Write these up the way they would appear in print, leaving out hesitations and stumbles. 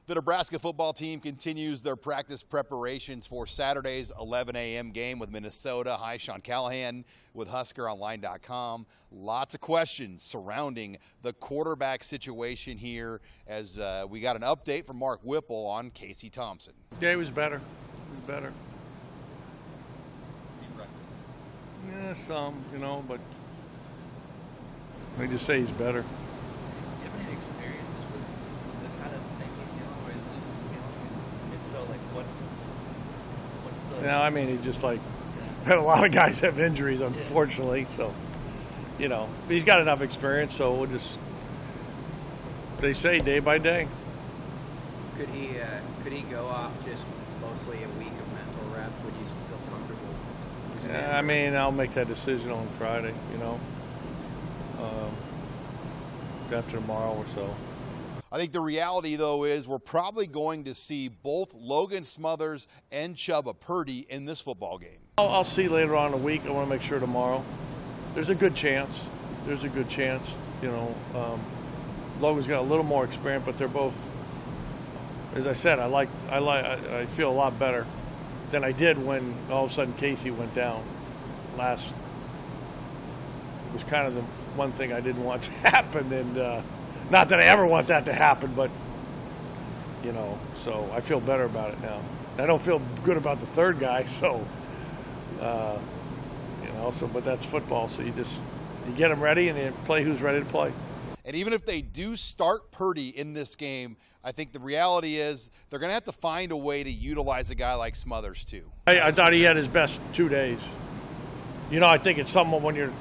The Nebraska football team continues their practice preparations for Saturday's 11 a.m. game with Minnesota. Hi, Sean Callahan with HuskerOnline.com. Lots of questions surrounding the quarterback situation here as we got an update from Mark Whipple on Casey Thompson. Yeah, he was better. Yeah, some, but I just say he's better. Do you have any experience with the kind of thing he's dealing with? If so, what's the... Yeah, I mean, he just had a lot of guys have injuries, unfortunately, so, he's got enough experience, so we'll just, they say day by day. Could he go off just mostly a week of mental reps? Would you feel comfortable? Yeah, I mean, I'll make that decision on Friday, after tomorrow or so. I think the reality, though, is we're probably going to see both Logan Smothers and Chubba Purdy in this football game. I'll see later on in the week. I want to make sure tomorrow. There's a good chance. Logan's got a little more experience, but they're both, as I said, I feel a lot better than I did when all of a sudden Casey went down. It was kind of the one thing I didn't want to happen, and not that I ever want that to happen, but so I feel better about it now. I don't feel good about the third guy, so but that's football, so you get them ready and you play who's ready to play. And even if they do start Purdy in this game, I think the reality is they're going to have to find a way to utilize a guy like Smothers too. I thought he had his best 2 days. I think it's something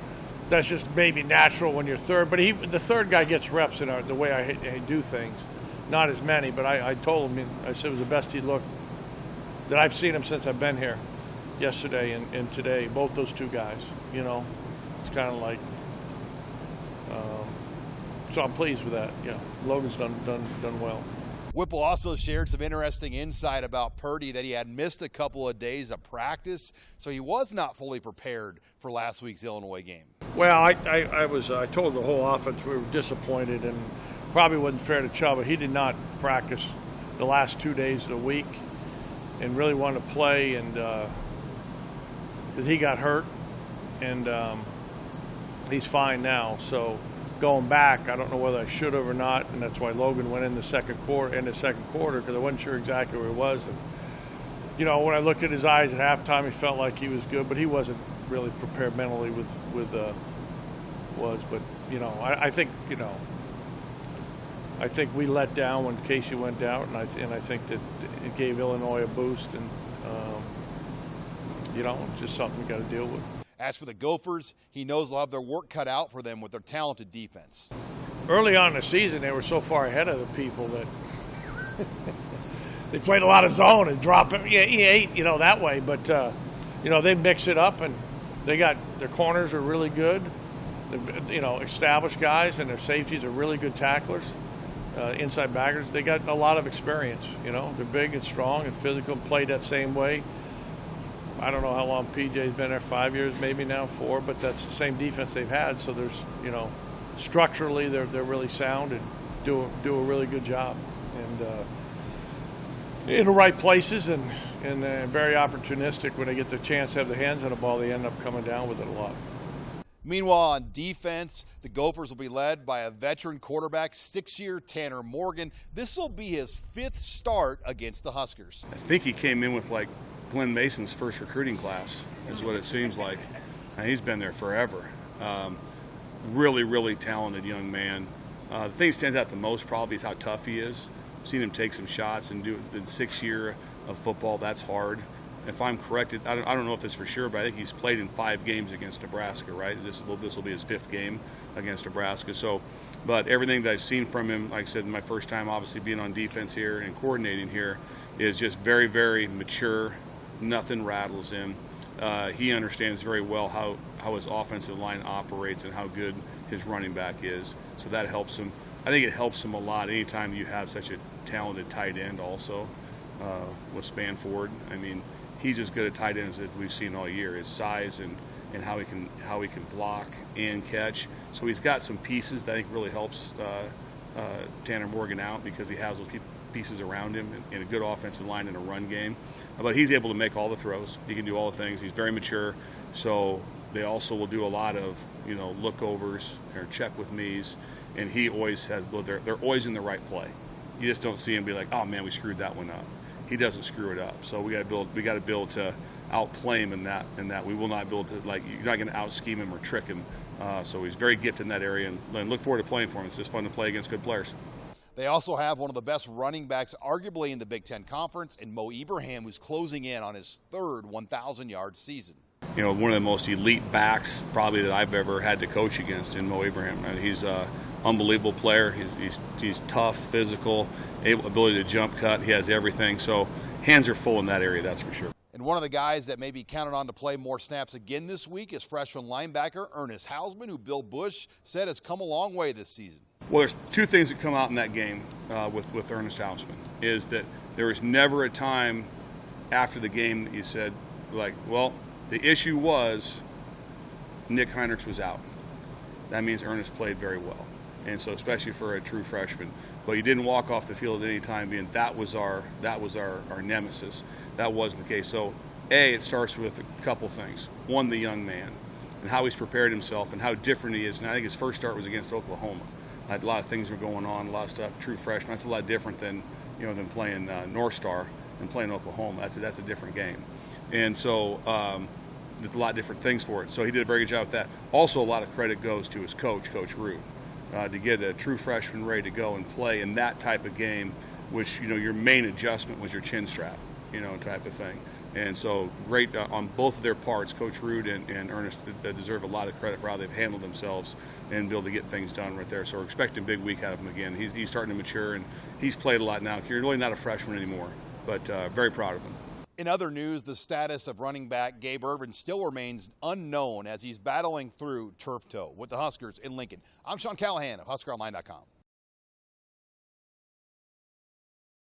that's just maybe natural when you're third. But the third guy gets reps in the way I do things. Not as many, but I told him, I said it was the best he looked that I've seen him since I've been here, yesterday and today, both those two guys. It's kind of like, so I'm pleased with that. Yeah, Logan's done well. Whipple also shared some interesting insight about Purdy, that he had missed a couple of days of practice, so he was not fully prepared for last week's Illinois game. Well, I told the whole offense we were disappointed, and probably wasn't fair to Chubba. He did not practice the last 2 days of the week and really wanted to play, and because he got hurt, and he's fine now. So going back, I don't know whether I should have or not, and that's why Logan went in the second quarter, because I wasn't sure exactly where he was. And when I looked at his eyes at halftime, he felt like he was good, but he wasn't really prepared mentally with But I think we let down when Casey went out, and I think that it gave Illinois a boost, and just something we got to deal with. As for the Gophers, he knows they'll have their work cut out for them with their talented defense. Early on in the season, they were so far ahead of the people that they played a lot of zone and drop it, that way. But, they mix it up, and their corners are really good. Established guys, and their safeties are really good tacklers, inside backers. They got a lot of experience, They're big and strong and physical and played that same way. I don't know how long PJ's been there, 5 years, maybe now 4, but that's the same defense they've had. So there's, structurally they're really sound and do a really good job, and in the right places and very opportunistic. When they get the chance to have the hands on the ball, they end up coming down with it a lot. Meanwhile, on defense, the Gophers will be led by a veteran quarterback, 6-year Tanner Morgan. This will be his 5th start against the Huskers. I think he came in with Glenn Mason's first recruiting class, is what it seems like. And he's been there forever. Really, really talented young man. The thing that stands out the most probably is how tough he is. I've seen him take some shots and do the 6 year of football. That's hard. If I'm corrected, I don't know if it's for sure, but I think he's played in 5 games against Nebraska, right? This will be his 5th game against Nebraska. So, but everything that I've seen from him, like I said, my first time obviously being on defense here and coordinating here, is just very, very mature. Nothing rattles him. He understands very well how his offensive line operates and how good his running back is. So that helps him. I think it helps him a lot anytime you have such a talented tight end also with Spanford. I mean, he's as good a tight end as we've seen all year. His size and how he can block and catch. So he's got some pieces that I think really helps Tanner Morgan out because he has those pieces around him and a good offensive line and a run game. But he's able to make all the throws. He can do all the things. He's very mature. So they also will do a lot of, lookovers or check with me's, and he always has. They're always in the right play. You just don't see him be like, oh man, we screwed that one up. He doesn't screw it up. So we got to build to outplay him in that. We will not build to, like, you're not going to out scheme him or trick him. So he's very gifted in that area, and look forward to playing for him. It's just fun to play against good players. They also have one of the best running backs, arguably in the Big Ten Conference, in Mo Ibrahim, who's closing in on his third 1,000-yard season. One of the most elite backs probably that I've ever had to coach against in Mo Ibrahim. He's an unbelievable player. He's tough, physical, ability to jump cut. He has everything. So hands are full in that area, that's for sure. And one of the guys that may be counted on to play more snaps again this week is freshman linebacker Ernest Hausman, who Bill Bush said has come a long way this season. Well, there's two things that come out in that game with Ernest Thompson, is that there was never a time after the game that you said, like, well, the issue was Nick Heinrichs was out. That means Ernest played very well. And so especially for a true freshman. But you didn't walk off the field at any time being that was our nemesis. That wasn't the case. So it starts with a couple things. One, the young man and how he's prepared himself and how different he is. And I think his first start was against Oklahoma. A lot of things were going on, a lot of stuff. True freshman, that's a lot different than than playing North Star and playing Oklahoma. That's a different game, and so there's a lot of different things for it. So he did a very good job with that. Also, a lot of credit goes to his coach, Coach Root, to get a true freshman ready to go and play in that type of game, which your main adjustment was your chin strap, type of thing. And so great on both of their parts. Coach Root and Ernest deserve a lot of credit for how they've handled themselves and be able to get things done right there. So we're expecting a big week out of him again. He's starting to mature, and he's played a lot now. You're really not a freshman anymore, but very proud of him. In other news, the status of running back Gabe Ervin still remains unknown as he's battling through turf toe with the Huskers in Lincoln. I'm Sean Callahan of HuskerOnline.com.